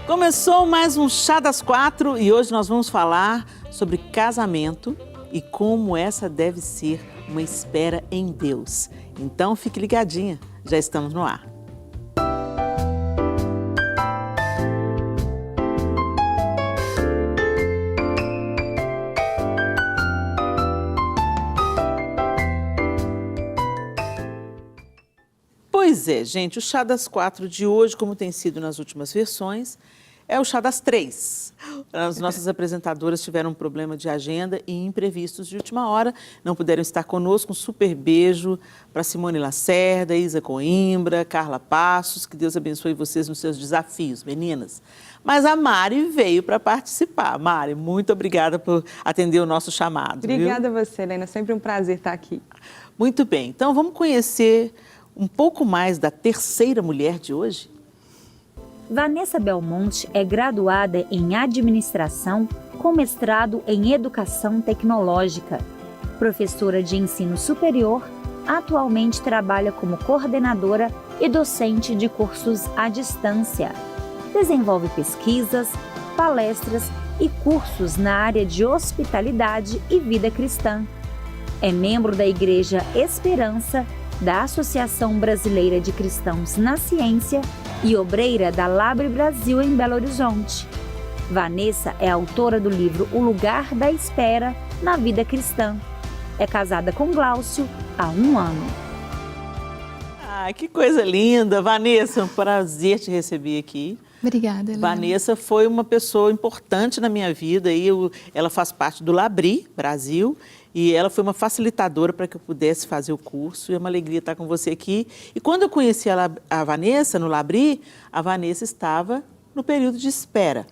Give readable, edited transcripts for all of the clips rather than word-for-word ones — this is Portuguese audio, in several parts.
Começou mais um Chá das Quatro e hoje nós vamos falar sobre casamento e como essa deve ser uma espera em Deus. Então fique ligadinha, já estamos no ar. Pois é, gente, o Chá das Quatro de hoje, como tem sido nas últimas versões, é o Chá das Três. As nossas apresentadoras tiveram um problema de agenda e imprevistos de última hora, não puderam estar conosco. Um super beijo para Simone Lacerda, Isa Coimbra, Carla Passos, que Deus abençoe vocês nos seus desafios, meninas. Mas a Mari veio para participar. Mari, muito obrigada por atender o nosso chamado. Obrigada a você, Helena, sempre um prazer estar aqui. Muito bem, então vamos conhecer um pouco mais da terceira mulher de hoje? Vanessa Belmonte é graduada em Administração com mestrado em Educação Tecnológica. Professora de ensino superior, atualmente trabalha como coordenadora e docente de cursos à distância. Desenvolve pesquisas, palestras e cursos na área de hospitalidade e vida cristã. É membro da Igreja Esperança, da Associação Brasileira de Cristãos na Ciência e obreira da Labre Brasil em Belo Horizonte. Vanessa é autora do livro O Lugar da Espera na Vida Cristã. É casada com Glaucio há 1 ano. Ah, que coisa linda! Vanessa, um prazer te receber aqui. Obrigada, Helena. Vanessa foi uma pessoa importante na minha vida. Ela faz parte do Labri Brasil e ela foi uma facilitadora para que eu pudesse fazer o curso. E é uma alegria estar com você aqui. E quando eu conheci a Vanessa no Labri, a Vanessa estava no período de espera.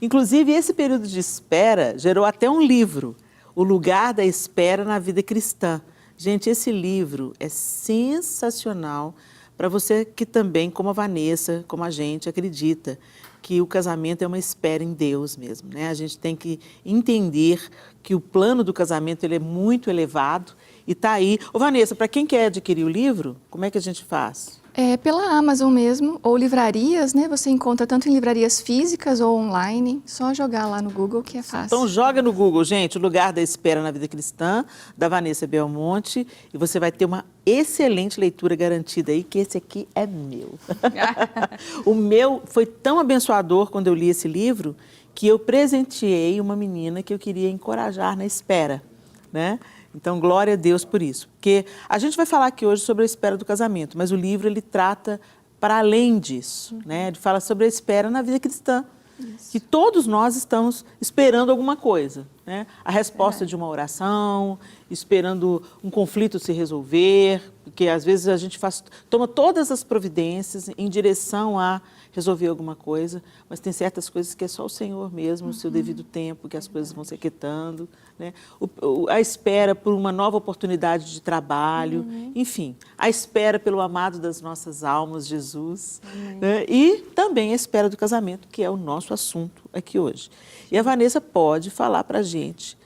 Inclusive, esse período de espera gerou até um livro, O Lugar da Espera na Vida Cristã. Gente, esse livro é sensacional para você que também, como a Vanessa, como a gente, acredita que o casamento é uma espera em Deus mesmo, né? A gente tem que entender que o plano do casamento ele é muito elevado e está aí. Ô Vanessa, para quem quer adquirir o livro, como é que a gente faz? É pela Amazon mesmo, ou livrarias, né? Você encontra tanto em livrarias físicas ou online. Só jogar lá no Google que é fácil. Então joga no Google, gente, O Lugar da Espera na Vida Cristã, da Vanessa Belmonte, e você vai ter uma excelente leitura garantida aí, que esse aqui é meu. O meu foi tão abençoador quando eu li esse livro, que eu presenteei uma menina que eu queria encorajar na espera, né? Então, glória a Deus por isso. Porque a gente vai falar aqui hoje sobre a espera do casamento, mas o livro ele trata para além disso, né? Ele fala sobre a espera na vida cristã. Isso. Que todos nós estamos esperando alguma coisa, né? A resposta de uma oração, esperando um conflito se resolver, porque às vezes a gente toma todas as providências em direção a resolver alguma coisa, mas tem certas coisas que é só o Senhor mesmo, no seu devido tempo, que as coisas vão se aquietando, né? A espera por uma nova oportunidade de trabalho, enfim, a espera pelo amado das nossas almas, Jesus, né? E também a espera do casamento, que é o nosso assunto aqui hoje. E a Vanessa pode falar para a gente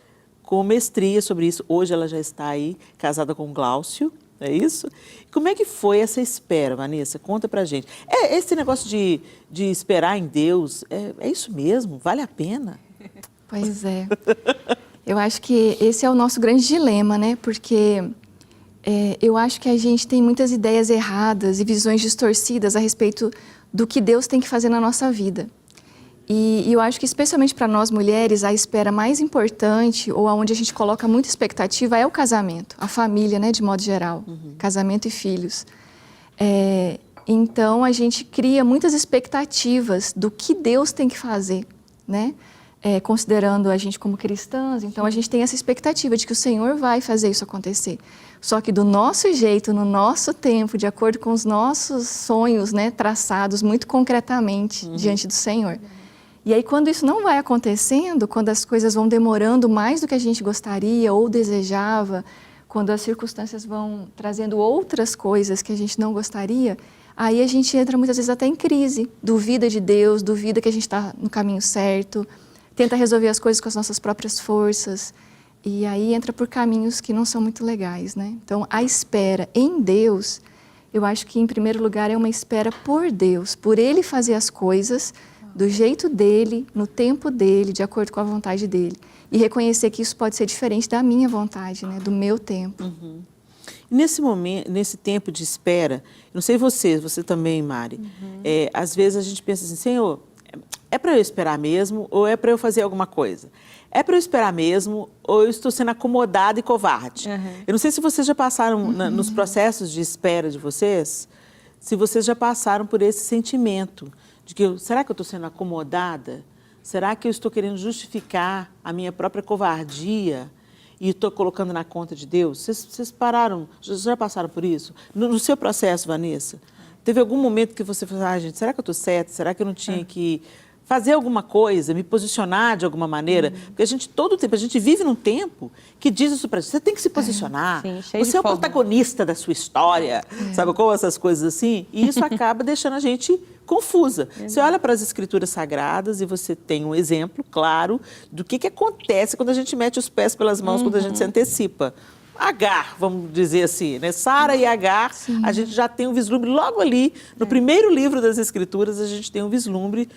com mestria sobre isso. Hoje ela já está aí, casada com Glaucio, é isso? Como é que foi essa espera, Vanessa? Conta pra gente. Esse negócio de esperar em Deus, é isso mesmo? Vale a pena? Pois é. Eu acho que esse é o nosso grande dilema, né? Porque eu acho que a gente tem muitas ideias erradas e visões distorcidas a respeito do que Deus tem que fazer na nossa vida. E eu acho que, especialmente para nós mulheres, a espera mais importante, ou aonde a gente coloca muita expectativa, é o casamento, a família, né, de modo geral, casamento e filhos. Então, a gente cria muitas expectativas do que Deus tem que fazer, né? Considerando a gente como cristãs, então a gente tem essa expectativa de que o Senhor vai fazer isso acontecer. Só que do nosso jeito, no nosso tempo, de acordo com os nossos sonhos, né, traçados muito concretamente diante do Senhor. E aí, quando isso não vai acontecendo, quando as coisas vão demorando mais do que a gente gostaria ou desejava, quando as circunstâncias vão trazendo outras coisas que a gente não gostaria, aí a gente entra muitas vezes até em crise, duvida de Deus, duvida que a gente está no caminho certo, tenta resolver as coisas com as nossas próprias forças, e aí entra por caminhos que não são muito legais, né? Então, a espera em Deus, eu acho que, em primeiro lugar, é uma espera por Deus, por Ele fazer as coisas do jeito dele, no tempo dele, de acordo com a vontade dele. E reconhecer que isso pode ser diferente da minha vontade, né? Do meu tempo. Nesse momento, nesse tempo de espera, não sei você também, Mari, às vezes a gente pensa assim, Senhor, é para eu esperar mesmo ou é para eu fazer alguma coisa? É para eu esperar mesmo ou eu estou sendo acomodada e covarde? Eu não sei se vocês já passaram nos processos de espera de vocês, se vocês já passaram por esse sentimento de que, será que eu estou sendo acomodada? Será que eu estou querendo justificar a minha própria covardia e estou colocando na conta de Deus? Vocês pararam, já passaram por isso? No seu processo, Vanessa, teve algum momento que você falou, gente, será que eu estou certa? Será que eu não tinha que fazer alguma coisa, me posicionar de alguma maneira? Porque a gente, todo o tempo, a gente vive num tempo que diz isso para gente, você tem que se posicionar, Sim, cheio de você é o fogo. protagonista da sua história, sabe como essas coisas assim? E isso acaba deixando a gente confusa. Você olha para as escrituras sagradas e você tem um exemplo claro do que acontece quando a gente mete os pés pelas mãos, quando a gente se antecipa. Agar, vamos dizer assim, né? Sara e Agar, a gente já tem um vislumbre logo ali, no primeiro livro das Escrituras, a gente tem um vislumbre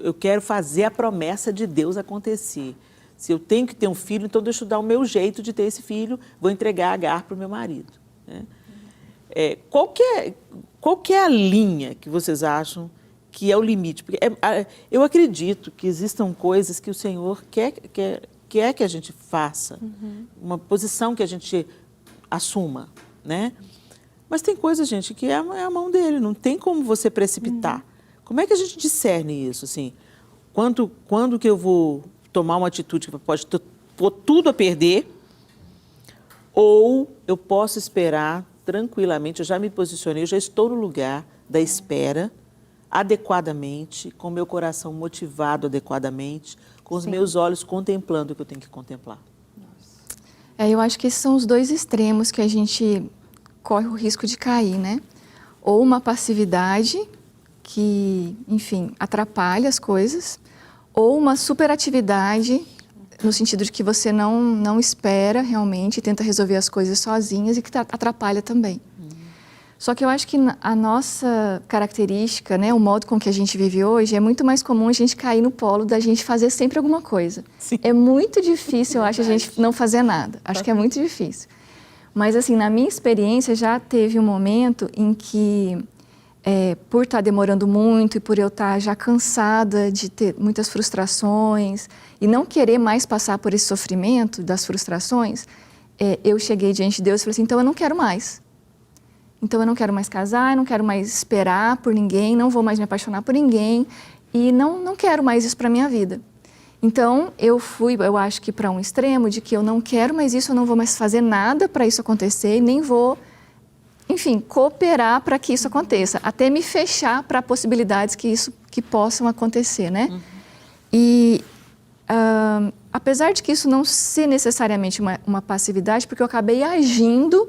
eu quero fazer a promessa de Deus acontecer. Se eu tenho que ter um filho, então deixa eu dar o meu jeito de ter esse filho, vou entregar Agar para o meu marido. Né? Qual que é a linha que vocês acham que é o limite? Porque eu acredito que existam coisas que o Senhor quer que a gente faça, uma posição que a gente assuma, né? Mas tem coisa, gente, que é a mão dele, não tem como você precipitar. Como é que a gente discerne isso, assim? Quando que eu vou tomar uma atitude que pode pôr tudo a perder, ou eu posso esperar tranquilamente, eu já me posicionei, eu já estou no lugar da espera, adequadamente, com meu coração motivado adequadamente, com os meus olhos contemplando o que eu tenho que contemplar. Eu acho que esses são os dois extremos que a gente corre o risco de cair, né? Ou uma passividade que, enfim, atrapalha as coisas, ou uma superatividade, no sentido de que você não espera realmente, tenta resolver as coisas sozinhas e que atrapalha também. Só que eu acho que a nossa característica, né, o modo com que a gente vive hoje, é muito mais comum a gente cair no polo da gente fazer sempre alguma coisa. Sim. É muito difícil, eu acho, a gente não fazer nada. Acho que é muito difícil. Mas, assim, na minha experiência, já teve um momento em que, por estar demorando muito e por eu estar já cansada de ter muitas frustrações e não querer mais passar por esse sofrimento das frustrações, eu cheguei diante de Deus e falei assim, então eu não quero mais. Então eu não quero mais casar, eu não quero mais esperar por ninguém, não vou mais me apaixonar por ninguém e não quero mais isso para minha vida. Então eu acho que para um extremo de que eu não quero mais isso, eu não vou mais fazer nada para isso acontecer e nem vou, enfim, cooperar para que isso aconteça, até me fechar para possibilidades que possam acontecer, né? E apesar de que isso não ser necessariamente uma passividade, porque eu acabei agindo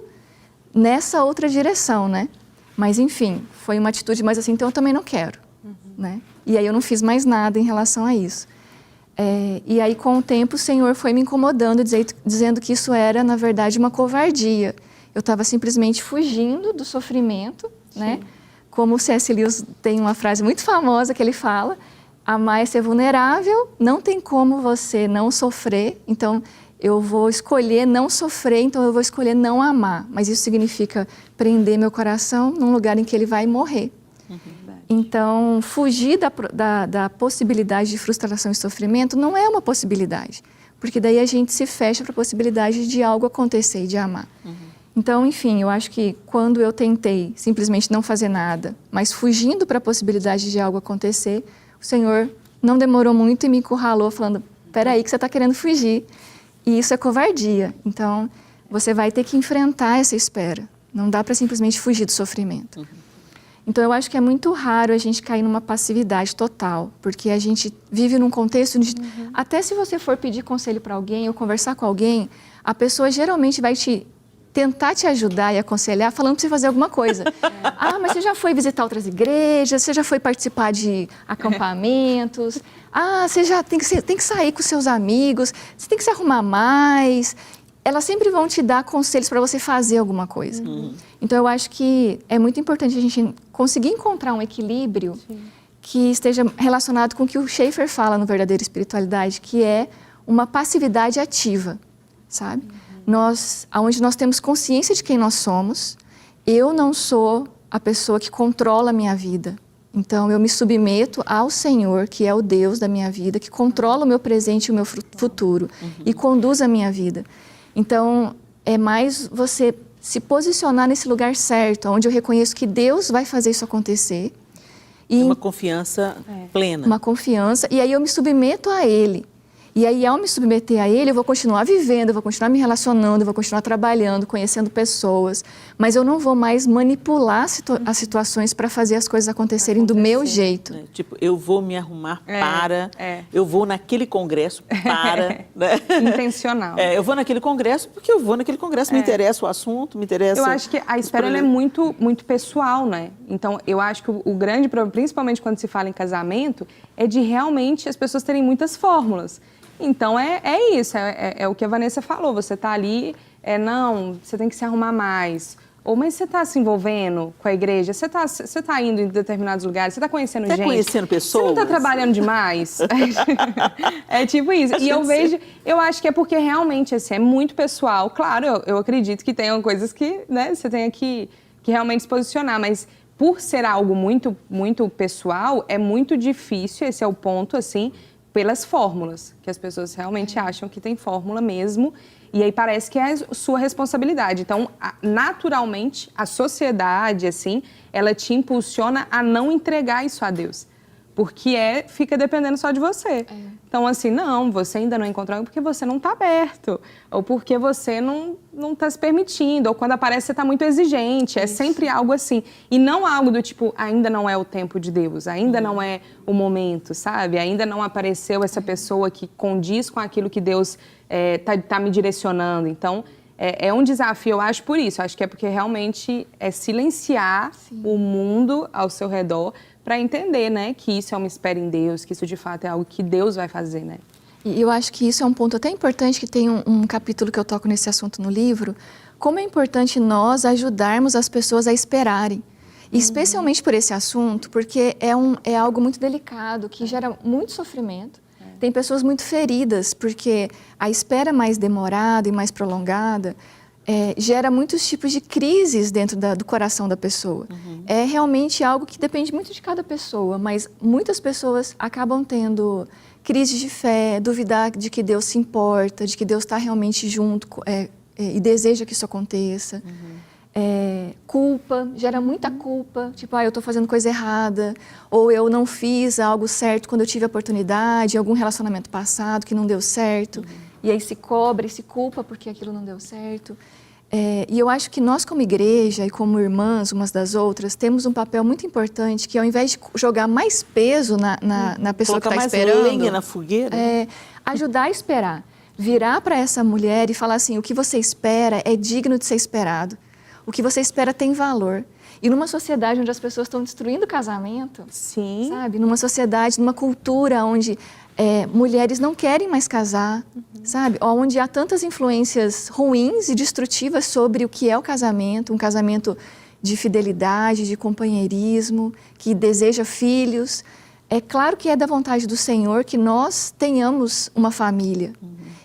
nessa outra direção, né? Mas, enfim, foi uma atitude mais assim, então eu também não quero, né? E aí eu não fiz mais nada em relação a isso. E aí, com o tempo, o Senhor foi me incomodando, dizendo que isso era, na verdade, uma covardia. Eu estava simplesmente fugindo do sofrimento, né? Como o C.S. Lewis tem uma frase muito famosa que ele fala, amar é ser vulnerável, não tem como você não sofrer, então eu vou escolher não sofrer, então eu vou escolher não amar. Mas isso significa prender meu coração num lugar em que ele vai morrer. Então, fugir da possibilidade de frustração e sofrimento não é uma possibilidade. Porque daí a gente se fecha para a possibilidade de algo acontecer e de amar. Então, enfim, eu acho que quando eu tentei simplesmente não fazer nada, mas fugindo para a possibilidade de algo acontecer, o Senhor não demorou muito e me encurralou falando, peraí que você está querendo fugir. E isso é covardia. Então, você vai ter que enfrentar essa espera. Não dá para simplesmente fugir do sofrimento. Então, eu acho que é muito raro a gente cair numa passividade total, porque a gente vive num contexto onde, até se você for pedir conselho para alguém ou conversar com alguém, a pessoa geralmente vai tentar te ajudar e aconselhar falando para você fazer alguma coisa. Mas você já foi visitar outras igrejas, você já foi participar de acampamentos, você já tem que sair com seus amigos, você tem que se arrumar mais. Elas sempre vão te dar conselhos para você fazer alguma coisa. Então, eu acho que é muito importante a gente conseguir encontrar um equilíbrio que esteja relacionado com o que o Schaefer fala no Verdadeira Espiritualidade, que é uma passividade ativa, sabe? Onde nós temos consciência de quem nós somos, eu não sou a pessoa que controla a minha vida. Então, eu me submeto ao Senhor, que é o Deus da minha vida, que controla o meu presente e o meu futuro e conduz a minha vida. Então, é mais você se posicionar nesse lugar certo, onde eu reconheço que Deus vai fazer isso acontecer. E uma confiança plena. Uma confiança, e aí eu me submeto a Ele. E aí, ao me submeter a Ele, eu vou continuar vivendo, eu vou continuar me relacionando, eu vou continuar trabalhando, conhecendo pessoas, mas eu não vou mais manipular as situações para fazer as coisas acontecerem do meu jeito. Tipo, eu vou me arrumar para, eu vou naquele congresso para. Né? Intencional. Eu vou naquele congresso porque eu vou naquele congresso, me interessa o assunto, me interessa... Eu acho que a espera ela é muito, muito pessoal, né? Então, eu acho que o grande problema, principalmente quando se fala em casamento, é de realmente as pessoas terem muitas fórmulas. Então, é isso, é o que a Vanessa falou, você está ali, não, você tem que se arrumar mais. Ou, mas você está se envolvendo com a igreja, você tá indo em determinados lugares, você está conhecendo gente. Está conhecendo pessoas. Você não está trabalhando demais. É tipo isso. E eu acho que é porque realmente, assim, é muito pessoal. Claro, eu acredito que tenham coisas que, né, você tenha que realmente se posicionar, mas por ser algo muito, muito pessoal, é muito difícil, esse é o ponto, assim, pelas fórmulas, que as pessoas realmente acham que tem fórmula mesmo, e aí parece que é a sua responsabilidade. Então, naturalmente, a sociedade, assim, ela te impulsiona a não entregar isso a Deus, porque fica dependendo só de você. Então, assim, não, você ainda não encontrou porque você não está aberto, ou porque você não está se permitindo, ou quando aparece você está muito exigente, é sempre algo assim. E não algo do tipo, ainda não é o tempo de Deus, ainda não é o momento, sabe? Ainda não apareceu essa pessoa que condiz com aquilo que Deus tá me direcionando. Então, é um desafio, eu acho, por isso. Eu acho que é porque realmente é silenciar o mundo ao seu redor para entender, né, que isso é uma espera em Deus, que isso de fato é algo que Deus vai fazer, né? E eu acho que isso é um ponto até importante, que tem um capítulo que eu toco nesse assunto no livro, como é importante nós ajudarmos as pessoas a esperarem. E especialmente por esse assunto, porque é algo muito delicado, que gera muito sofrimento. Tem pessoas muito feridas, porque a espera mais demorada e mais prolongada gera muitos tipos de crises dentro do coração da pessoa. É realmente algo que depende muito de cada pessoa, mas muitas pessoas acabam tendo crises de fé, duvidar de que Deus se importa, de que Deus está realmente junto e deseja que isso aconteça. Culpa, gera muita culpa, tipo, eu estou fazendo coisa errada, ou eu não fiz algo certo quando eu tive a oportunidade, algum relacionamento passado que não deu certo, e aí se cobra e se culpa porque aquilo não deu certo. E eu acho que nós, como igreja e como irmãs umas das outras, temos um papel muito importante, que ao invés de jogar mais peso na pessoa que está esperando... Colocar mais lenha na fogueira. Ajudar a esperar. Virar para essa mulher e falar assim, o que você espera é digno de ser esperado. O que você espera tem valor. E numa sociedade onde as pessoas estão destruindo o casamento, sabe? Numa sociedade, numa cultura onde mulheres não querem mais casar, sabe? Onde há tantas influências ruins e destrutivas sobre o que é o casamento, um casamento de fidelidade, de companheirismo, que deseja filhos. É claro que é da vontade do Senhor que nós tenhamos uma família.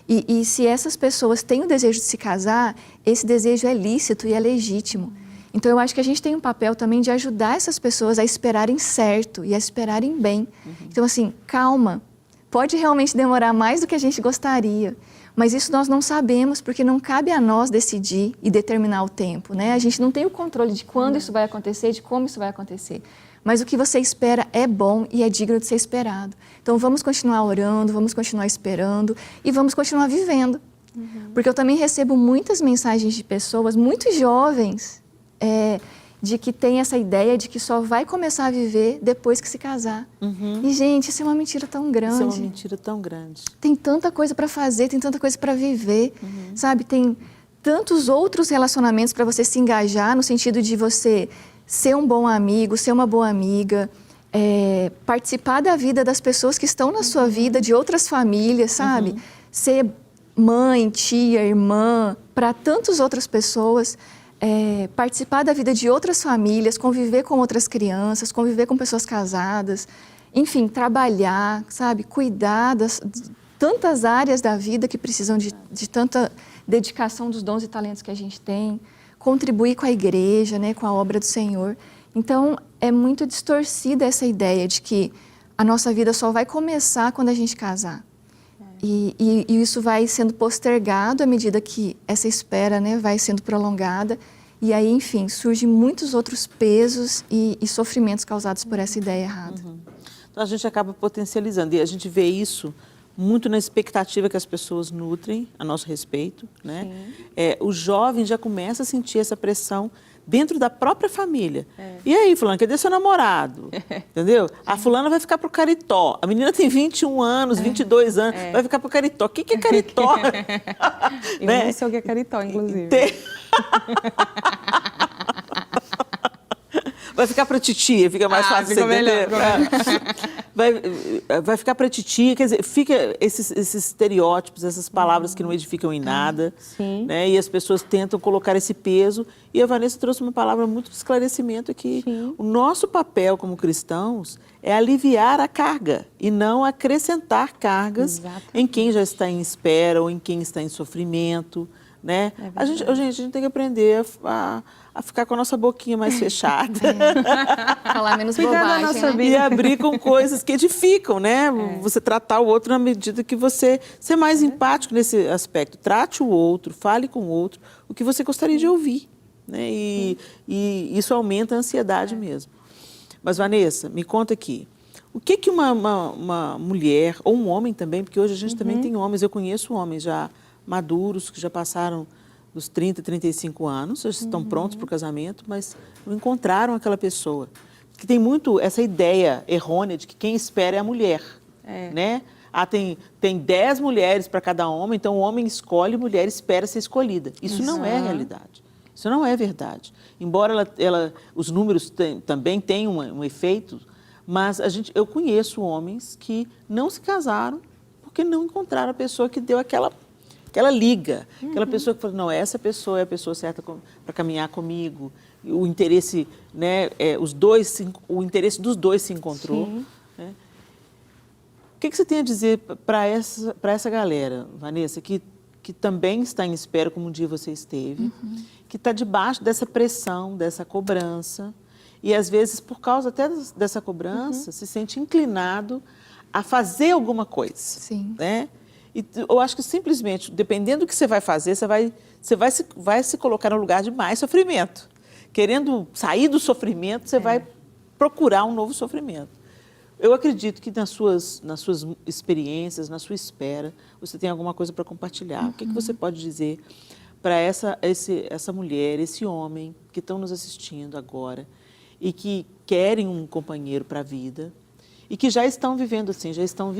E se essas pessoas têm o desejo de se casar, esse desejo é lícito e é legítimo. Então, eu acho que a gente tem um papel também de ajudar essas pessoas a esperarem certo e a esperarem bem. Então, assim, calma. Pode realmente demorar mais do que a gente gostaria, mas isso nós não sabemos, porque não cabe a nós decidir e determinar o tempo, né? A gente não tem o controle de quando isso vai acontecer, de como isso vai acontecer. Mas o que você espera é bom e é digno de ser esperado. Então, vamos continuar orando, vamos continuar esperando e vamos continuar vivendo. Porque eu também recebo muitas mensagens de pessoas muito jovens de que tem essa ideia de que só vai começar a viver depois que se casar. E, gente, isso é uma mentira tão grande. Isso é uma mentira tão grande. Tem tanta coisa para fazer, tem tanta coisa para viver, sabe? Tem tantos outros relacionamentos para você se engajar, no sentido de você ser um bom amigo, ser uma boa amiga, participar da vida das pessoas que estão na sua vida, de outras famílias, sabe? Ser mãe, tia, irmã, para tantas outras pessoas. participar da vida de outras famílias, conviver com outras crianças, conviver com pessoas casadas, enfim, trabalhar, sabe, cuidar das tantas áreas da vida que precisam de tanta dedicação dos dons e talentos que a gente tem, contribuir com a igreja, né, com a obra do Senhor. Então, é muito distorcida essa ideia de que a nossa vida só vai começar quando a gente casar. E isso vai sendo postergado à medida que essa espera, né, vai sendo prolongada. E aí, enfim, surgem muitos outros pesos e sofrimentos causados por essa ideia errada. Então, a gente acaba potencializando. E a gente vê isso muito na expectativa que as pessoas nutrem a nosso respeito, né? O jovem já começa a sentir essa pressão dentro da própria família. E aí, fulano, cadê seu namorado? Entendeu? A fulana vai ficar pro caritó. A menina tem 21 anos, 22 anos, vai ficar pro caritó. O que é caritó? Eu Né? não sei o que é caritó, inclusive. Vai ficar para titia, fica mais fácil fica você entender. melhor. Vai ficar para titia, quer dizer, fica esses estereótipos, essas palavras que não edificam em nada. Sim. Né? E as pessoas tentam colocar esse peso. E a Vanessa trouxe uma palavra muito de esclarecimento aqui. O nosso papel como cristãos é aliviar a carga e não acrescentar cargas em quem já está em espera ou em quem está em sofrimento. Né? A gente tem que aprender a ficar com a nossa boquinha mais fechada. Falar menos Cuidar da bobagem, nossa né? E abrir com coisas que edificam, né? Você tratar o outro na medida que você... Ser mais empático nesse aspecto. Trate o outro, fale com o outro o que você gostaria de ouvir. Né? E isso aumenta a ansiedade mesmo. Mas, Vanessa, me conta aqui. O que uma mulher, ou um homem também, porque hoje a gente também tem homens, eu conheço homens já maduros, que já passaram dos 30, 35 anos, já estão prontos para o casamento, mas não encontraram aquela pessoa. Que tem muito essa ideia errônea de que quem espera é a mulher, né? Tem 10 mulheres para cada homem, então o homem escolhe, a mulher espera ser escolhida. Isso não é a realidade. Isso não é verdade. Embora os números também tenham um efeito, mas eu conheço homens que não se casaram porque não encontraram a pessoa que deu aquela liga, aquela pessoa que falou, não, essa pessoa é a pessoa certa para caminhar comigo, o interesse, né, o interesse dos dois se encontrou. Né? O que você tem a dizer para essa galera, Vanessa, que também está em espera, como um dia você esteve, que está debaixo dessa pressão, dessa cobrança, e às vezes, por causa até dessa cobrança, se sente inclinado a fazer alguma coisa. Sim. Né? E eu acho que simplesmente, dependendo do que você vai fazer, você vai se colocar no lugar de mais sofrimento. Querendo sair do sofrimento, você vai procurar um novo sofrimento. Eu acredito que nas suas experiências, na sua espera, você tem alguma coisa para compartilhar. O que você pode dizer para essa mulher, esse homem que estão nos assistindo agora e que querem um companheiro para a vida, e que já estão vivendo assim, já estão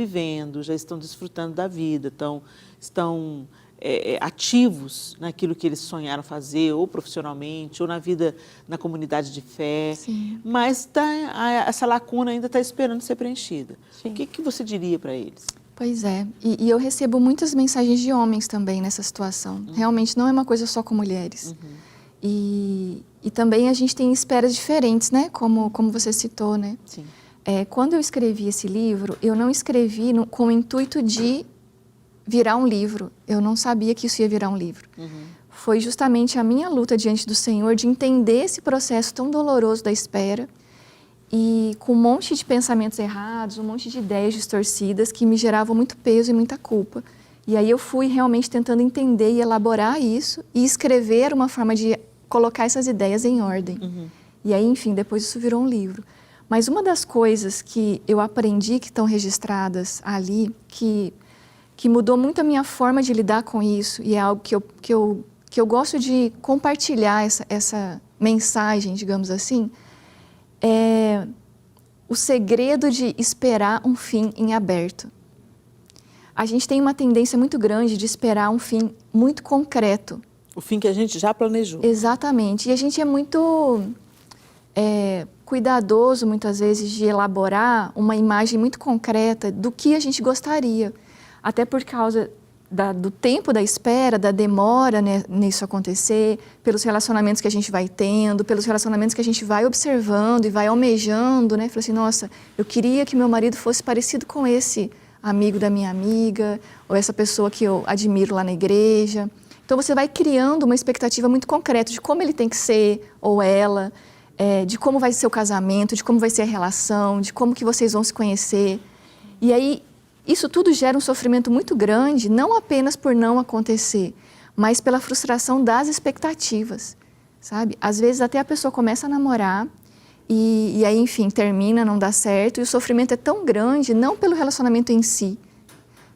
desfrutando da vida, estão ativos naquilo que eles sonharam fazer, ou profissionalmente, ou na vida, na comunidade de fé. Sim. Mas essa lacuna ainda está esperando ser preenchida. Sim. O que você diria para eles? Pois é, e eu recebo muitas mensagens de homens também nessa situação. Realmente não é uma coisa só com mulheres. E também a gente tem esperas diferentes, né? Como você citou, né? Sim. Quando eu escrevi esse livro, eu não escrevi com o intuito de virar um livro. Eu não sabia que isso ia virar um livro. Foi justamente a minha luta diante do Senhor de entender esse processo tão doloroso da espera e com um monte de pensamentos errados, um monte de ideias distorcidas que me geravam muito peso e muita culpa. E aí eu fui realmente tentando entender e elaborar isso e escrever uma forma de colocar essas ideias em ordem. E aí, enfim, depois isso virou um livro. Mas uma das coisas que eu aprendi que estão registradas ali, que mudou muito a minha forma de lidar com isso, e é algo que eu gosto de compartilhar essa mensagem, digamos assim, é o segredo de esperar um fim em aberto. A gente tem uma tendência muito grande de esperar um fim muito concreto. O fim que a gente já planejou. Exatamente. E a gente é muito cuidadoso, muitas vezes, de elaborar uma imagem muito concreta do que a gente gostaria. Até por causa do tempo da espera, da demora, né, nisso acontecer, pelos relacionamentos que a gente vai tendo, pelos relacionamentos que a gente vai observando e vai almejando, né? Falei assim, nossa, eu queria que meu marido fosse parecido com esse amigo da minha amiga, ou essa pessoa que eu admiro lá na igreja. Então você vai criando uma expectativa muito concreta de como ele tem que ser, ou ela, de como vai ser o casamento, de como vai ser a relação, de como que vocês vão se conhecer. E aí, isso tudo gera um sofrimento muito grande, não apenas por não acontecer, mas pela frustração das expectativas, sabe? Às vezes até a pessoa começa a namorar e aí, enfim, termina, não dá certo, e o sofrimento é tão grande, não pelo relacionamento em si,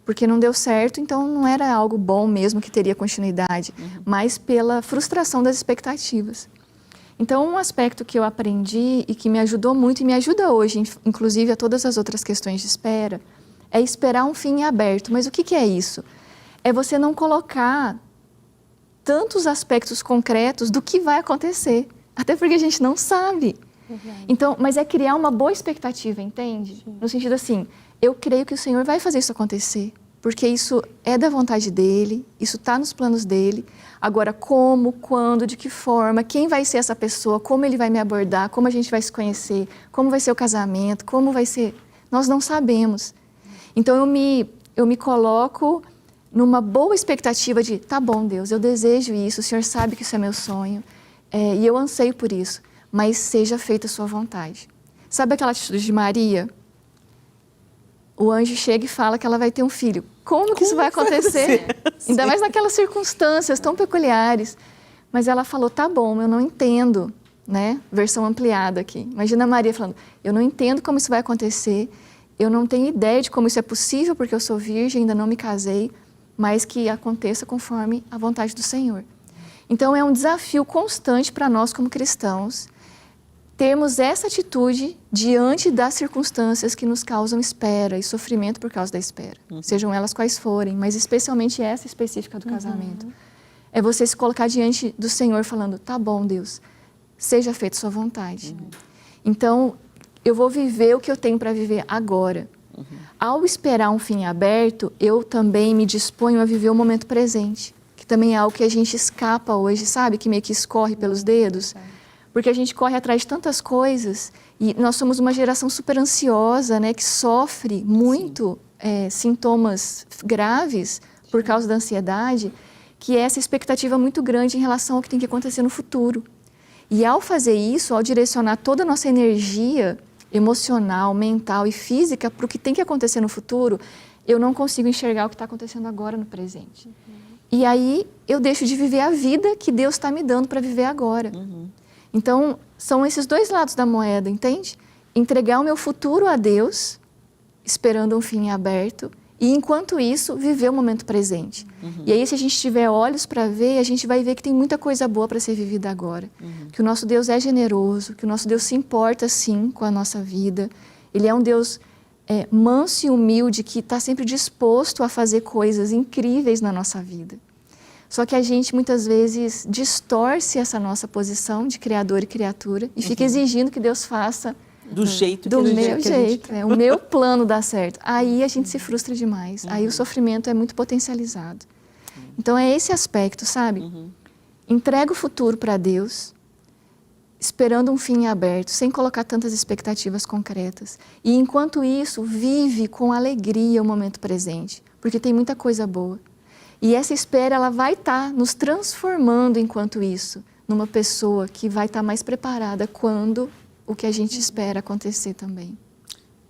porque não deu certo, então não era algo bom mesmo que teria continuidade, mas pela frustração das expectativas. Então, um aspecto que eu aprendi e que me ajudou muito e me ajuda hoje, inclusive a todas as outras questões de espera, é esperar um fim aberto. Mas o que é isso? É você não colocar tantos aspectos concretos do que vai acontecer, até porque a gente não sabe. Então, mas é criar uma boa expectativa, entende? No sentido assim, eu creio que o Senhor vai fazer isso acontecer, porque isso é da vontade dEle, isso está nos planos dEle. Agora, como, quando, de que forma, quem vai ser essa pessoa, como Ele vai me abordar, como a gente vai se conhecer, como vai ser o casamento, como vai ser... Nós não sabemos. Então, eu me coloco numa boa expectativa de, tá bom, Deus, eu desejo isso, o Senhor sabe que isso é meu sonho, e eu anseio por isso, mas seja feita a sua vontade. Sabe aquela atitude de Maria? O anjo chega e fala que ela vai ter um filho. Como que isso vai acontecer? Ainda mais naquelas circunstâncias tão peculiares. Mas ela falou, tá bom, eu não entendo, né? Versão ampliada aqui. Imagina a Maria falando, eu não entendo como isso vai acontecer, eu não tenho ideia de como isso é possível, porque eu sou virgem, ainda não me casei, mas que aconteça conforme a vontade do Senhor. Então, é um desafio constante para nós como cristãos, termos essa atitude diante das circunstâncias que nos causam espera e sofrimento por causa da espera. Sejam elas quais forem, mas especialmente essa específica do casamento. É você se colocar diante do Senhor falando, tá bom, Deus, seja feita sua vontade. Então, eu vou viver o que eu tenho para viver agora. Ao esperar um fim aberto, eu também me disponho a viver o momento presente, que também é algo que a gente escapa hoje, sabe? Que meio que escorre pelos dedos. Porque a gente corre atrás de tantas coisas e nós somos uma geração super ansiosa, né? Que sofre muito sintomas graves por causa da ansiedade, que é essa expectativa muito grande em relação ao que tem que acontecer no futuro. E ao fazer isso, ao direcionar toda a nossa energia emocional, mental e física para o que tem que acontecer no futuro, eu não consigo enxergar o que está acontecendo agora no presente. E aí eu deixo de viver a vida que Deus está me dando para viver agora. Então, são esses dois lados da moeda, entende? Entregar o meu futuro a Deus, esperando um fim aberto, e enquanto isso, viver o momento presente. E aí, se a gente tiver olhos para ver, a gente vai ver que tem muita coisa boa para ser vivida agora. Que o nosso Deus é generoso, que o nosso Deus se importa, sim, com a nossa vida. Ele é um Deus manso e humilde, que está sempre disposto a fazer coisas incríveis na nossa vida. Só que a gente, muitas vezes, distorce essa nossa posição de criador e criatura e fica exigindo que Deus faça do jeito do que meu jeito, o meu plano dá certo. Aí a gente se frustra demais. Aí o sofrimento é muito potencializado. Então é esse aspecto, sabe? Entrega o futuro para Deus, esperando um fim aberto, sem colocar tantas expectativas concretas. E enquanto isso, vive com alegria o momento presente, porque tem muita coisa boa. E essa espera, ela vai estar nos transformando enquanto isso, numa pessoa que vai estar mais preparada quando o que a gente espera acontecer também.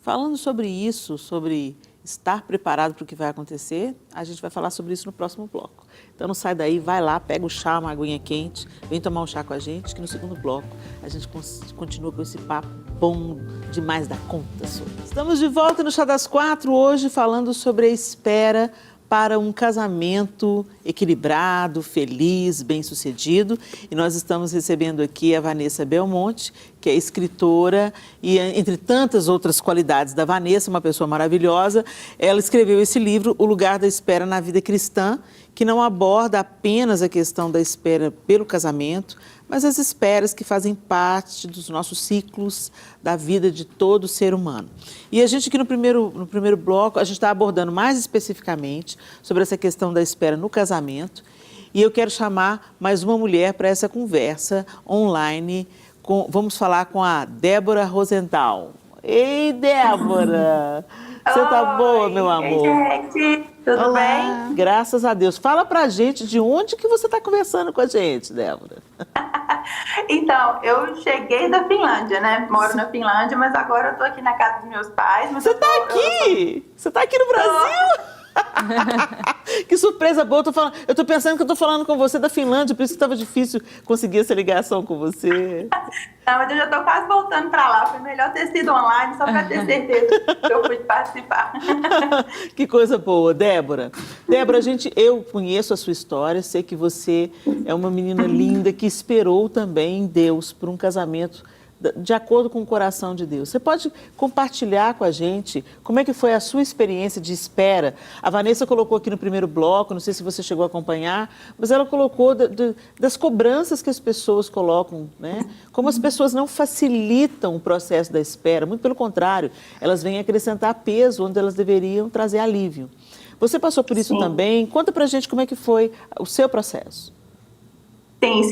Falando sobre isso, sobre estar preparado para o que vai acontecer, a gente vai falar sobre isso no próximo bloco. Então não sai daí, vai lá, pega o chá, uma aguinha quente, vem tomar um chá com a gente, que no segundo bloco a gente continua com esse papo bom demais da conta sobre. Estamos de volta no Chá das Quatro, hoje falando sobre a espera para um casamento equilibrado, feliz, bem-sucedido. E nós estamos recebendo aqui a Vanessa Belmonte, que é escritora, e entre tantas outras qualidades da Vanessa, uma pessoa maravilhosa, ela escreveu esse livro, O Lugar da Espera na Vida Cristã, que não aborda apenas a questão da espera pelo casamento, mas as esperas que fazem parte dos nossos ciclos da vida de todo ser humano. E a gente aqui no primeiro bloco, a gente está abordando mais especificamente sobre essa questão da espera no casamento, e eu quero chamar mais uma mulher para essa conversa online. Vamos falar com a Débora Rosenthal. Ei, Débora! Você tá boa, meu amor? Oi, gente. Tudo Olá. bem? Graças a Deus. Fala pra gente de onde que você está conversando com a gente, Débora. Então, eu cheguei da Finlândia, né? Moro na Finlândia, mas agora eu tô aqui na casa dos meus pais. Mas Você tá aqui? Você tá aqui no Brasil? Que surpresa boa, eu tô pensando que eu tô falando com você da Finlândia, por isso que estava difícil conseguir essa ligação com você. Não, mas eu já tô quase voltando pra lá. Foi melhor ter sido online, só pra ter certeza que eu pude participar. Que coisa boa, Débora. Débora, eu conheço a sua história, sei que você é uma menina linda que esperou também em Deus por um casamento de acordo com o coração de Deus. Você pode compartilhar com a gente como é que foi a sua experiência de espera? A Vanessa colocou aqui no primeiro bloco, não sei se você chegou a acompanhar, mas ela colocou das cobranças que as pessoas colocam, né? Como as pessoas não facilitam o processo da espera, muito pelo contrário, elas vêm acrescentar peso onde elas deveriam trazer alívio. Você passou por isso também? Conta pra gente como é que foi o seu processo. Sim,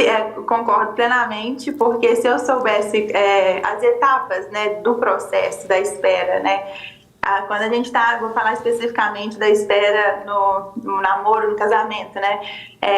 concordo plenamente, porque se eu soubesse as etapas, né, do processo da espera, né, quando a gente vou falar especificamente da espera no namoro, no casamento, né,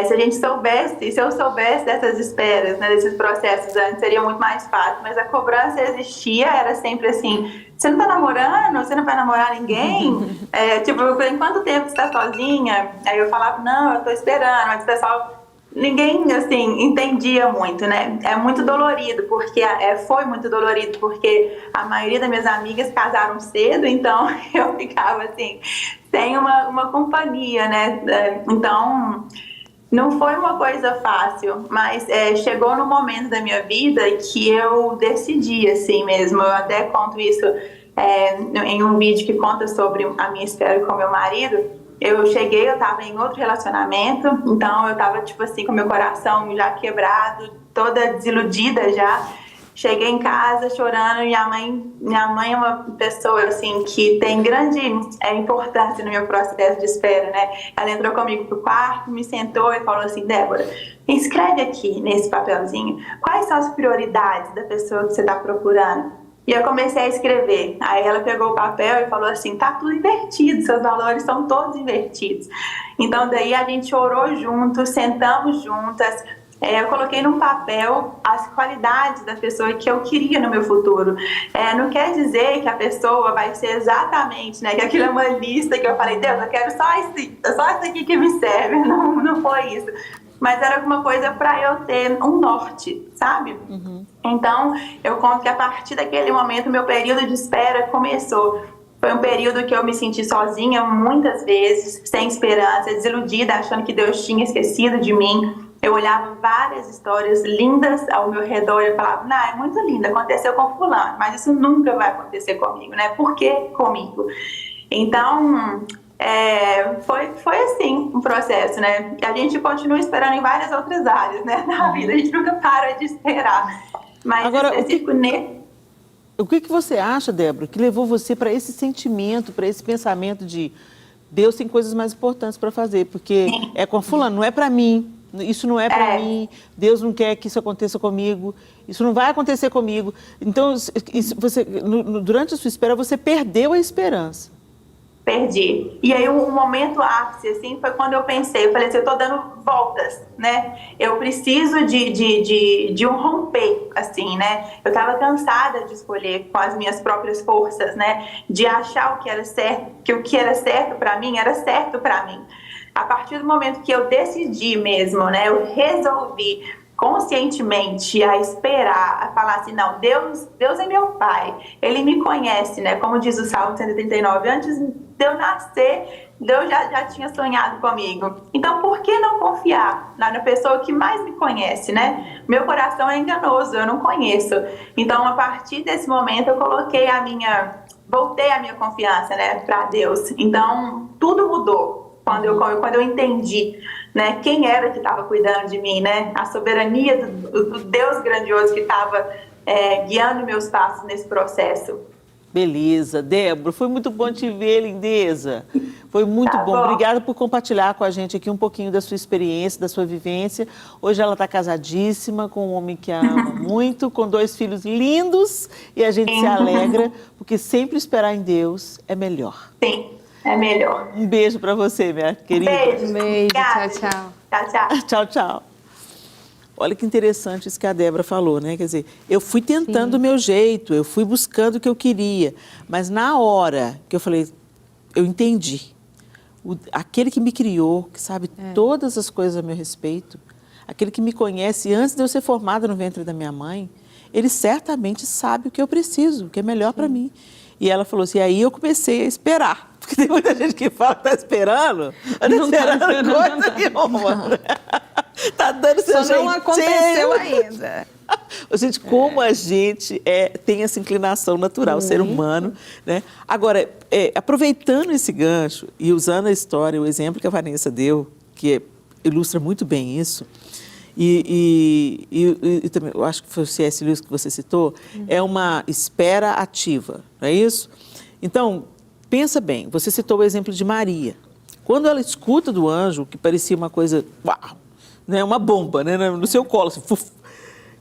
se eu soubesse dessas esperas, né, desses processos antes, seria muito mais fácil, mas a cobrança existia, era sempre assim: você não tá namorando? Você não vai namorar ninguém? Tipo, em quanto tempo você tá sozinha? Aí eu falava: não, eu tô esperando, mas o pessoal... Ninguém, assim, entendia muito, né? É muito dolorido, porque foi muito dolorido, porque a maioria das minhas amigas casaram cedo, então eu ficava, assim, sem uma companhia, né? Então, não foi uma coisa fácil, mas chegou no momento da minha vida que eu decidi, assim mesmo. Eu até conto isso em um vídeo que conta sobre a minha espera com meu marido. Eu estava em outro relacionamento, então eu estava, tipo assim, com meu coração já quebrado, toda desiludida já. Cheguei em casa chorando. Minha mãe é uma pessoa, assim, que tem grande importância no meu processo de espera, né? Ela entrou comigo pro quarto, me sentou e falou assim: Débora, escreve aqui nesse papelzinho quais são as prioridades da pessoa que você está procurando. E eu comecei a escrever. Aí ela pegou o papel e falou assim: tá tudo invertido, seus valores são todos invertidos. Então daí a gente orou juntos, sentamos juntas. Eu coloquei num papel as qualidades da pessoa que eu queria no meu futuro. Não quer dizer que a pessoa vai ser exatamente, né, que aquilo é uma lista que eu falei: Deus, eu quero só isso aqui que me serve. Não foi isso. Mas era alguma coisa para eu ter um norte, sabe? Uhum. Então, eu conto que a partir daquele momento, meu período de espera começou. Foi um período que eu me senti sozinha muitas vezes, sem esperança, desiludida, achando que Deus tinha esquecido de mim. Eu olhava várias histórias lindas ao meu redor e eu falava: não, é muito lindo, aconteceu com fulano, mas isso nunca vai acontecer comigo, né? Por que comigo? Então... foi assim um processo, né? A gente continua esperando em várias outras áreas, né, da vida. A gente nunca para de esperar. Mas agora, o que você acha, Débora, que levou você para esse sentimento, para esse pensamento de Deus tem coisas mais importantes para fazer? Porque é com fulano, não é para mim. Isso não é para mim. Deus não quer que isso aconteça comigo. Isso não vai acontecer comigo. Então, durante a sua espera, você perdeu a esperança. Perdi. E aí um momento ápice, assim, foi quando eu pensei, eu falei assim: eu tô dando voltas, né? Eu preciso de um romper, assim, né? Eu tava cansada de escolher com as minhas próprias forças, né? De achar o que era certo, que o que era certo pra mim era certo pra mim. A partir do momento que eu decidi mesmo, né? Eu resolvi conscientemente a esperar, a falar assim, não, Deus é meu pai, Ele me conhece, né? Como diz o Salmo 139, antes de eu nascer, Deus já tinha sonhado comigo. Então, por que não confiar na pessoa que mais me conhece, né? Meu coração é enganoso, eu não conheço. Então, a partir desse momento, eu voltei a minha confiança, né, para Deus. Então, tudo mudou quando eu entendi, né, quem era que estava cuidando de mim, né, a soberania do Deus grandioso que estava guiando meus passos nesse processo. Beleza, Débora, foi muito bom te ver, lindeza. Foi muito bom. Obrigada por compartilhar com a gente aqui um pouquinho da sua experiência, da sua vivência. Hoje ela está casadíssima com um homem que a ama muito, com 2 filhos lindos, e a gente se alegra, porque sempre esperar em Deus é melhor. Sim, é melhor. Um beijo para você, minha querida. Beijo. Tchau, tchau. Tchau, tchau. Tchau, tchau. Olha que interessante isso que a Débora falou, né? Quer dizer, eu fui tentando o meu jeito, eu fui buscando o que eu queria, mas na hora que eu falei, eu entendi. Aquele que me criou, que sabe todas as coisas a meu respeito, aquele que me conhece antes de eu ser formada no ventre da minha mãe, ele certamente sabe o que eu preciso, o que é melhor para mim. E ela falou assim, aí eu comecei a esperar. Porque tem muita gente que fala que está esperando, não está esperando coisa nenhuma. Tá dando seu jeitinho. Só não aconteceu ainda. Gente, como a gente tem essa inclinação natural, o ser humano, né? Agora, aproveitando esse gancho e usando a história, o exemplo que a Vanessa deu, que ilustra muito bem isso, e também, eu acho que foi o C.S. Lewis que você citou, é uma espera ativa, não é isso? Então, pensa bem, você citou o exemplo de Maria. Quando ela escuta do anjo, que parecia uma coisa, uau, né, uma bomba, né, no seu colo, assim,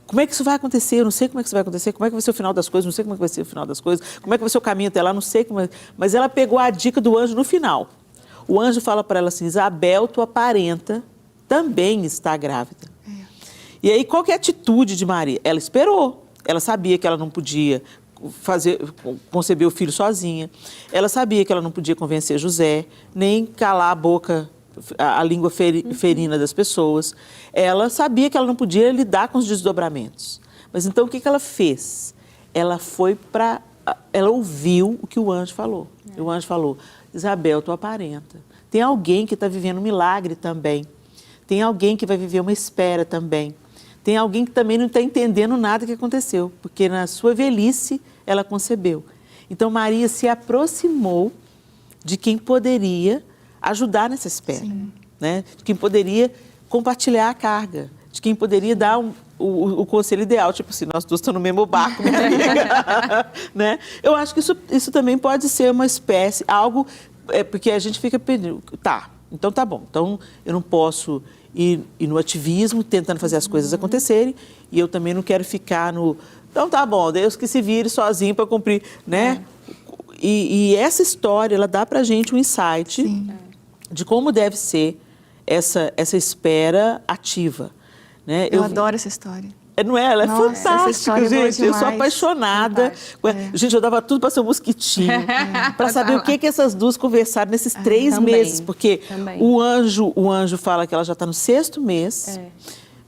como é que isso vai acontecer? Eu não sei como é que isso vai acontecer, como é que vai ser o final das coisas, não sei como é que vai ser o final das coisas, como é que vai ser o caminho até lá, não sei como é. Mas ela pegou a dica do anjo no final. O anjo fala para ela assim, Isabel, tua parenta, também está grávida. E aí, qual que é a atitude de Maria? Ela esperou, ela sabia que ela não podia conceber o filho sozinha, ela sabia que ela não podia convencer José, nem calar a boca, a língua ferina das pessoas. Ela sabia que ela não podia lidar com os desdobramentos. Mas então o que ela fez? Ela ouviu o que o anjo falou. O anjo falou, Isabel, tua parenta. Tem alguém que está vivendo um milagre também. Tem alguém que vai viver uma espera também. Tem alguém que também não está entendendo nada que aconteceu, porque na sua velhice ela concebeu. Então Maria se aproximou de quem poderia ajudar nessa espera, né? De quem poderia compartilhar a carga, de quem poderia dar o conselho ideal, tipo assim, nós duas estamos no mesmo barco, minha amiga. Né? Eu acho que isso também pode ser uma espécie, algo, porque a gente fica pedindo, então tá bom, então eu não posso ir no ativismo, tentando fazer as coisas acontecerem, e eu também não quero ficar então tá bom, Deus que se vire sozinho para cumprir, né? E essa história, ela dá pra gente um insight de como deve ser essa espera ativa. Né? Eu adoro essa história. Não é? Ela é fantástica, gente. Eu sou apaixonada. Gente, eu dava tudo para ser um mosquitinho, para saber o que essas duas conversaram nesses 3 meses. Porque o anjo fala que ela já está no 6º mês.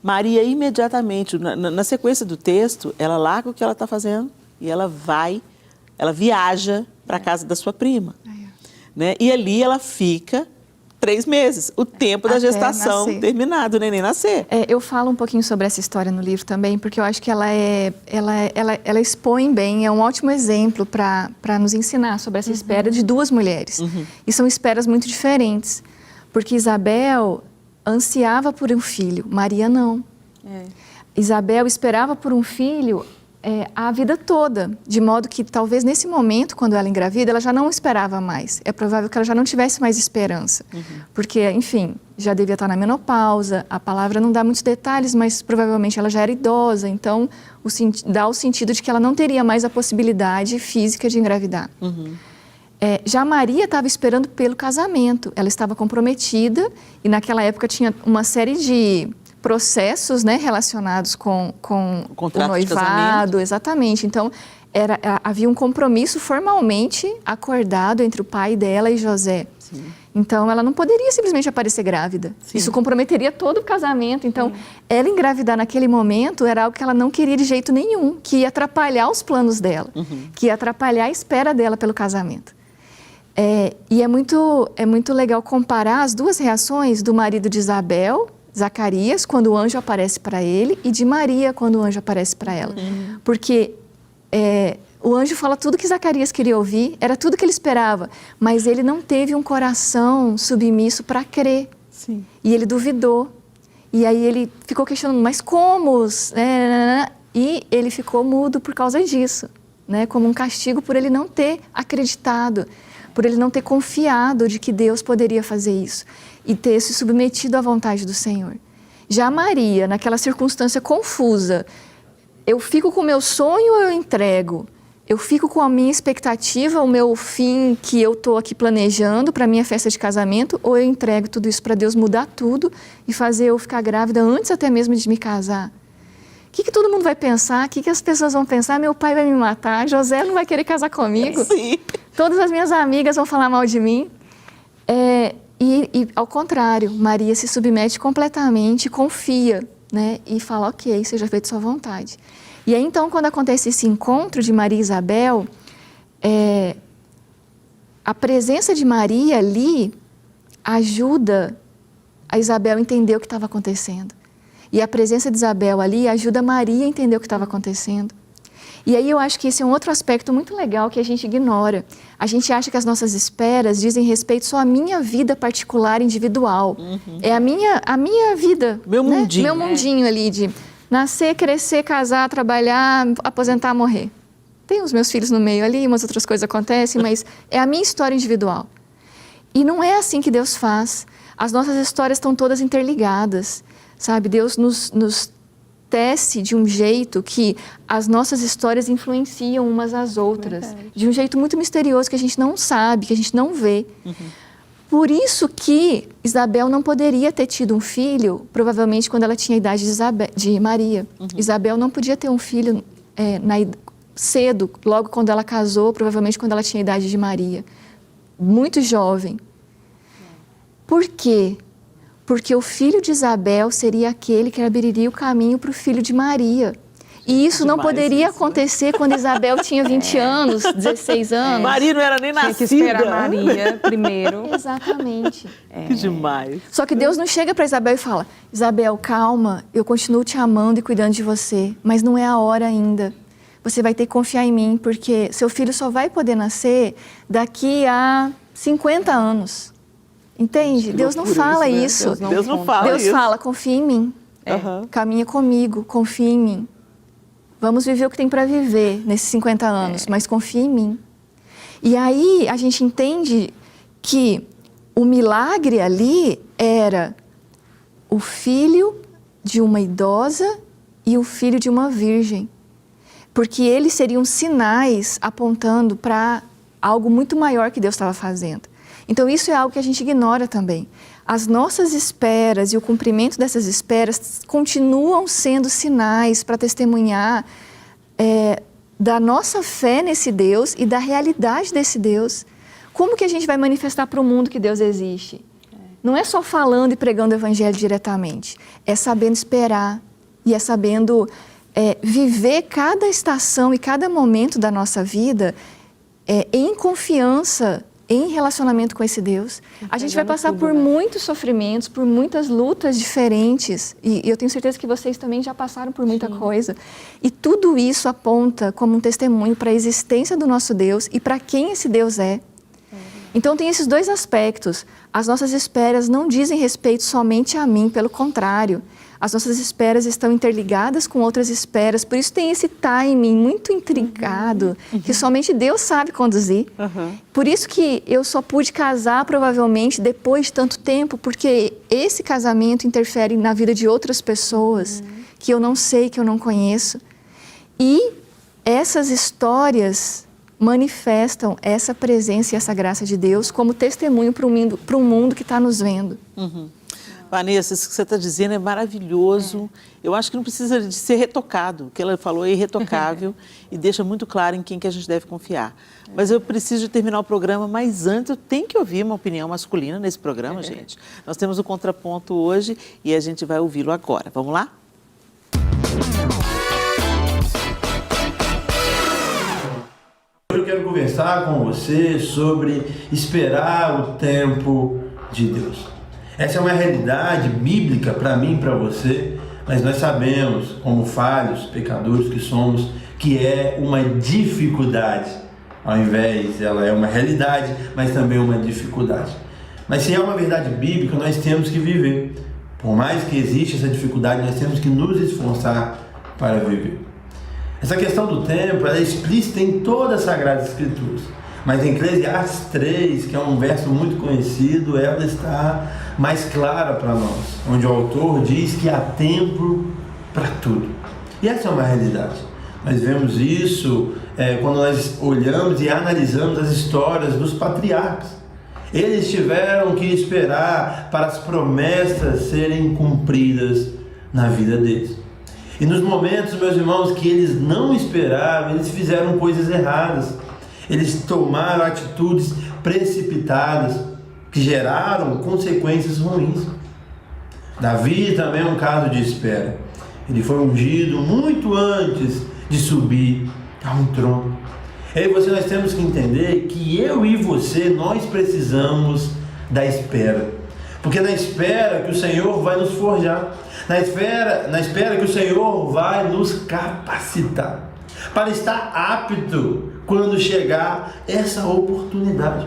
Maria, imediatamente, na sequência do texto, ela larga o que ela está fazendo e ela viaja para a casa da sua prima. Né? E ali ela fica 3 meses, o tempo da gestação terminado, o neném nascer. Eu falo um pouquinho sobre essa história no livro também, porque eu acho que ela expõe bem, é um ótimo exemplo para nos ensinar sobre essa espera de 2 mulheres. E são esperas muito diferentes, porque Isabel ansiava por um filho, Maria não. Isabel esperava por um filho a vida toda, de modo que talvez nesse momento, quando ela engravida, ela já não esperava mais. É provável que ela já não tivesse mais esperança, porque, enfim, já devia estar na menopausa, a palavra não dá muitos detalhes, mas provavelmente ela já era idosa, então dá o sentido de que ela não teria mais a possibilidade física de engravidar. Já Maria estava esperando pelo casamento, ela estava comprometida e naquela época tinha uma série de processos, né, relacionados com o noivado, exatamente. Então, havia um compromisso formalmente acordado entre o pai dela e José. Sim. Então, ela não poderia simplesmente aparecer grávida. Sim. Isso comprometeria todo o casamento. Então, ela engravidar naquele momento era algo que ela não queria de jeito nenhum, que ia atrapalhar os planos dela, que ia atrapalhar a espera dela pelo casamento. E é muito legal comparar as duas reações do marido de Isabel, Zacarias, quando o anjo aparece para ele, e de Maria, quando o anjo aparece para ela. Porque o anjo fala tudo que Zacarias queria ouvir, era tudo que ele esperava, mas ele não teve um coração submisso para crer. Sim. E ele duvidou. E aí ele ficou questionando, mas como? E ele ficou mudo por causa disso, né? Como um castigo por ele não ter acreditado, por ele não ter confiado de que Deus poderia fazer isso e ter se submetido à vontade do Senhor. Já Maria, naquela circunstância confusa, eu fico com o meu sonho ou eu entrego? Eu fico com a minha expectativa, o meu fim que eu estou aqui planejando para a minha festa de casamento, ou eu entrego tudo isso para Deus mudar tudo e fazer eu ficar grávida antes até mesmo de me casar? O que todo mundo vai pensar? O que as pessoas vão pensar? Meu pai vai me matar, José não vai querer casar comigo? Sim. Todas as minhas amigas vão falar mal de mim. E ao contrário, Maria se submete completamente, confia, né? E fala, ok, seja feita sua vontade. E aí, então, quando acontece esse encontro de Maria e Isabel, a presença de Maria ali ajuda a Isabel a entender o que estava acontecendo. E a presença de Isabel ali ajuda Maria a entender o que estava acontecendo. E aí eu acho que esse é um outro aspecto muito legal que a gente ignora. A gente acha que as nossas esperas dizem respeito só à minha vida particular, individual. É a minha vida. Meu mundinho. Meu mundinho ali de nascer, crescer, casar, trabalhar, aposentar, morrer. Tem os meus filhos no meio ali, umas outras coisas acontecem, mas é a minha história individual. E não é assim que Deus faz. As nossas histórias estão todas interligadas, sabe? Deus nos tece de um jeito que as nossas histórias influenciam umas às outras. De um jeito muito misterioso que a gente não sabe, que a gente não vê. Por isso que Isabel não poderia ter tido um filho, provavelmente quando ela tinha a idade de Maria. Isabel não podia ter um filho cedo, logo quando ela casou, provavelmente quando ela tinha a idade de Maria. Muito jovem. Por quê? Porque o filho de Isabel seria aquele que abriria o caminho para o filho de Maria. E isso não poderia acontecer quando Isabel tinha 20 anos, 16 anos. Maria não era nem nascida. Tinha que esperar Maria primeiro. Exatamente. Que demais. Só que Deus não chega para Isabel e fala, Isabel, calma, eu continuo te amando e cuidando de você, mas não é a hora ainda. Você vai ter que confiar em mim, porque seu filho só vai poder nascer daqui a 50 anos. Entende? Deus não fala isso. Deus não fala isso. Deus fala, confia em mim. Caminha comigo, confia em mim. Vamos viver o que tem para viver nesses 50 anos, mas confia em mim. E aí a gente entende que o milagre ali era o filho de uma idosa e o filho de uma virgem. Porque eles seriam sinais apontando para algo muito maior que Deus estava fazendo. Então, isso é algo que a gente ignora também. As nossas esperas e o cumprimento dessas esperas continuam sendo sinais para testemunhar da nossa fé nesse Deus e da realidade desse Deus. Como que a gente vai manifestar para o mundo que Deus existe? Não é só falando e pregando o evangelho diretamente. É sabendo esperar e é sabendo viver cada estação e cada momento da nossa vida em confiança, em relacionamento com esse Deus. A gente vai passar por muitos sofrimentos, por muitas lutas diferentes. E eu tenho certeza que vocês também já passaram por muita coisa. E tudo isso aponta como um testemunho para a existência do nosso Deus e para quem esse Deus é. Então tem esses dois aspectos. As nossas esperas não dizem respeito somente a mim, pelo contrário. As nossas esperas estão interligadas com outras esperas, por isso tem esse timing muito intricado, que somente Deus sabe conduzir. Por isso que eu só pude casar, provavelmente, depois de tanto tempo, porque esse casamento interfere na vida de outras pessoas, que eu não sei, que eu não conheço. E essas histórias manifestam essa presença e essa graça de Deus como testemunho para um mundo que está nos vendo. Vanessa, isso que você está dizendo é maravilhoso. Eu acho que não precisa de ser retocado. O que ela falou é irretocável e deixa muito claro em quem que a gente deve confiar. Mas eu preciso de terminar o programa, mas antes eu tenho que ouvir uma opinião masculina nesse programa, gente. Nós temos o Contraponto hoje e a gente vai ouvi-lo agora. Vamos lá? Eu quero conversar com você sobre esperar o tempo de Deus. Essa é uma realidade bíblica para mim e para você, mas nós sabemos, como falhos, pecadores que somos, que é uma dificuldade. Ao invés, ela é uma realidade, mas também uma dificuldade. Mas se é uma verdade bíblica, nós temos que viver. Por mais que exista essa dificuldade, nós temos que nos esforçar para viver. Essa questão do tempo, ela é explícita em todas as Sagradas Escrituras. Mas em Eclesiastes 3, que é um verso muito conhecido, ela está mais clara para nós, onde o autor diz que há tempo para tudo. E essa é uma realidade. Nós vemos isso quando nós olhamos e analisamos as histórias dos patriarcas. Eles tiveram que esperar para as promessas serem cumpridas na vida deles. E nos momentos, meus irmãos, que eles não esperavam, eles fizeram coisas erradas. Eles tomaram atitudes precipitadas que geraram consequências ruins. Davi também é um caso de espera. Ele foi ungido muito antes de subir a um trono. Eu e você, nós temos que entender que eu e você, nós precisamos da espera. Porque na espera que o Senhor vai nos forjar. Na espera que o Senhor vai nos capacitar para estar apto quando chegar essa oportunidade.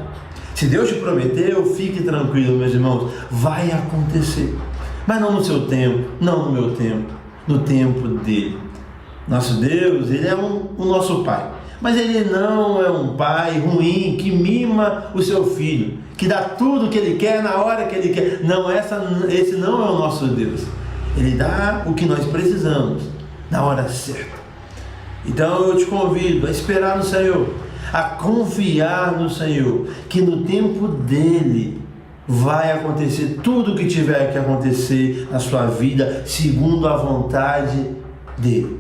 Se Deus te prometeu, fique tranquilo, meus irmãos, vai acontecer. Mas não no seu tempo, não no meu tempo, no tempo dele. Nosso Deus, ele é o nosso Pai. Mas ele não é um pai ruim que mima o seu filho, que dá tudo o que ele quer na hora que ele quer. Não, esse não é o nosso Deus. Ele dá o que nós precisamos na hora certa. Então eu te convido a esperar no Senhor, a confiar no Senhor, que no tempo dele vai acontecer tudo o que tiver que acontecer na sua vida, segundo a vontade dele.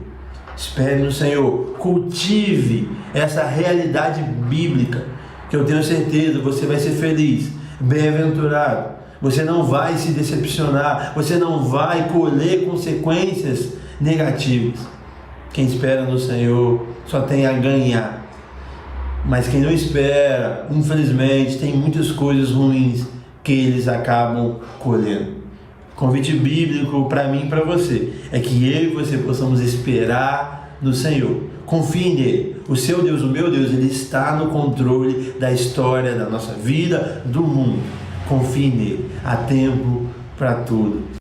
Espere no Senhor, cultive essa realidade bíblica, que eu tenho certeza você vai ser feliz, bem-aventurado. Você não vai se decepcionar, você não vai colher consequências negativas. Quem espera no Senhor só tem a ganhar. Mas quem não espera, infelizmente, tem muitas coisas ruins que eles acabam colhendo. Convite bíblico para mim e para você é que eu e você possamos esperar no Senhor. Confie nele. O seu Deus, o meu Deus, ele está no controle da história da nossa vida, do mundo. Confie nele. Há tempo para tudo.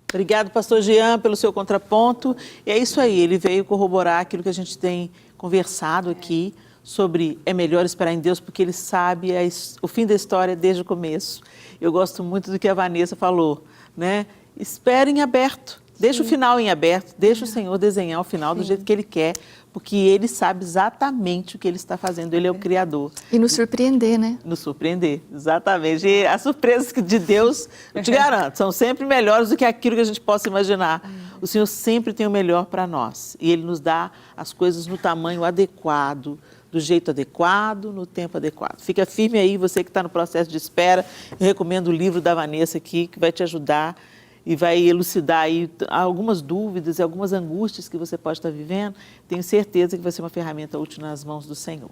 Obrigado, pastor Jean, pelo seu contraponto. E é isso aí, ele veio corroborar aquilo que a gente tem conversado aqui sobre é melhor esperar em Deus porque ele sabe o fim da história desde o começo. Eu gosto muito do que a Vanessa falou, né? Espere em aberto, deixa o final em aberto, deixa o Senhor desenhar o final do jeito que ele quer, porque ele sabe exatamente o que ele está fazendo, ele é o Criador. E nos surpreender, né? Nos surpreender, exatamente. E as surpresas de Deus, eu te garanto, são sempre melhores do que aquilo que a gente possa imaginar. O Senhor sempre tem o melhor para nós e Ele nos dá as coisas no tamanho adequado, do jeito adequado, no tempo adequado. Fica firme aí, você que está no processo de espera. Eu recomendo o livro da Vanessa aqui, que vai te ajudar e vai elucidar aí algumas dúvidas e algumas angústias que você pode estar vivendo. Tenho certeza que vai ser uma ferramenta útil nas mãos do Senhor.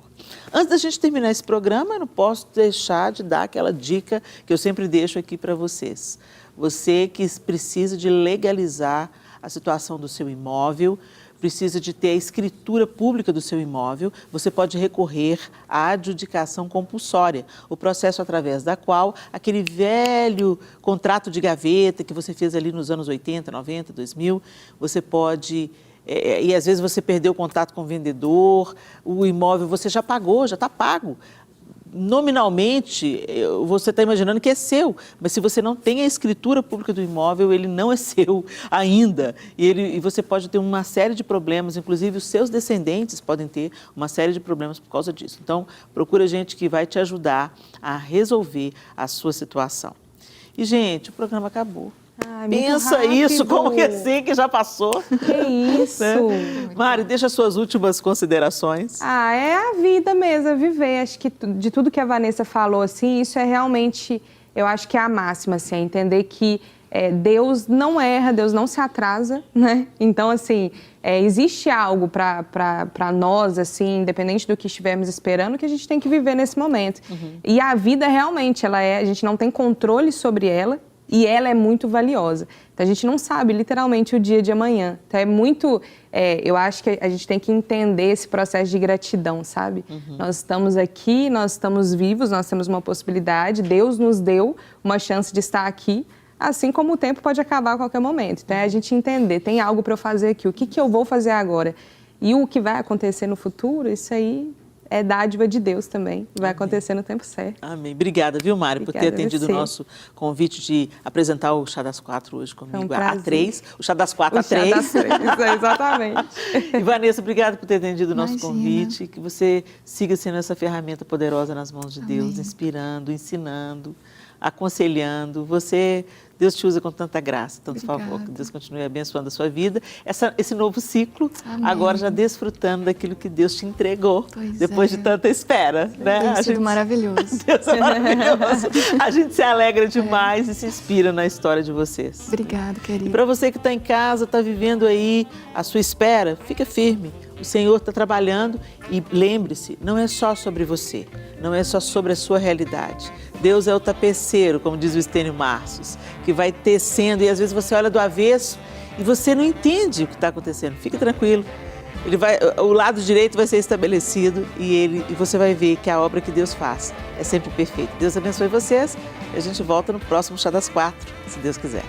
Antes da gente terminar esse programa, eu não posso deixar de dar aquela dica que eu sempre deixo aqui para vocês. Você que precisa de legalizar a situação do seu imóvel, precisa de ter a escritura pública do seu imóvel, você pode recorrer à adjudicação compulsória, o processo através da qual aquele velho contrato de gaveta que você fez ali nos anos 80, 90, 2000, você pode... e às vezes você perdeu o contato com o vendedor, o imóvel você já pagou, já está pago. Nominalmente, você está imaginando que é seu, mas se você não tem a escritura pública do imóvel, ele não é seu ainda. E você pode ter uma série de problemas, inclusive os seus descendentes podem ter uma série de problemas por causa disso. Então, procura gente que vai te ajudar a resolver a sua situação. E, gente, o programa acabou. Ai, muito Pensa isso, rápido. como que assim que já passou? Que isso? Mari, deixa suas últimas considerações. É a vida mesmo, é viver. Acho que de tudo que a Vanessa falou, assim, isso é realmente, eu acho que é a máxima, assim, é entender que Deus não erra, Deus não se atrasa, né? Então, assim, existe algo para nós, assim, independente do que estivermos esperando, que a gente tem que viver nesse momento. E a vida realmente, a gente não tem controle sobre ela, e ela é muito valiosa. Então, a gente não sabe, literalmente, o dia de amanhã. Então, é muito... eu acho que a gente tem que entender esse processo de gratidão, sabe? Nós estamos aqui, nós estamos vivos, nós temos uma possibilidade. Deus nos deu uma chance de estar aqui, assim como o tempo pode acabar a qualquer momento. Então, é a gente entender, tem algo para eu fazer aqui, o que eu vou fazer agora? E o que vai acontecer no futuro, isso aí... é dádiva de Deus também, vai acontecer no tempo certo. Amém. Obrigada, viu, Mari, por ter atendido o nosso convite de apresentar o Chá das Quatro hoje comigo, a três. O Chá das Quatro, a três. Chá das três, exatamente. E, Vanessa, obrigada por ter atendido o nosso convite, que você siga sendo essa ferramenta poderosa nas mãos de Deus, inspirando, ensinando, aconselhando. Deus te usa com tanta graça, tanto favor, que Deus continue abençoando a sua vida. Esse novo ciclo, agora já desfrutando daquilo que Deus te entregou, depois de tanta espera. Tem sido maravilhoso. Deus é maravilhoso. A gente se alegra demais e se inspira na história de vocês. Obrigada, querida. E para você que está em casa, está vivendo aí a sua espera, fica firme. O Senhor está trabalhando e lembre-se, não é só sobre você, não é só sobre a sua realidade. Deus é o tapeceiro, como diz o Estênio Marços, que vai tecendo e às vezes você olha do avesso e você não entende o que está acontecendo. Fique tranquilo, o lado direito vai ser estabelecido e você vai ver que a obra que Deus faz é sempre perfeita. Deus abençoe vocês e a gente volta no próximo Chá das Quatro, se Deus quiser.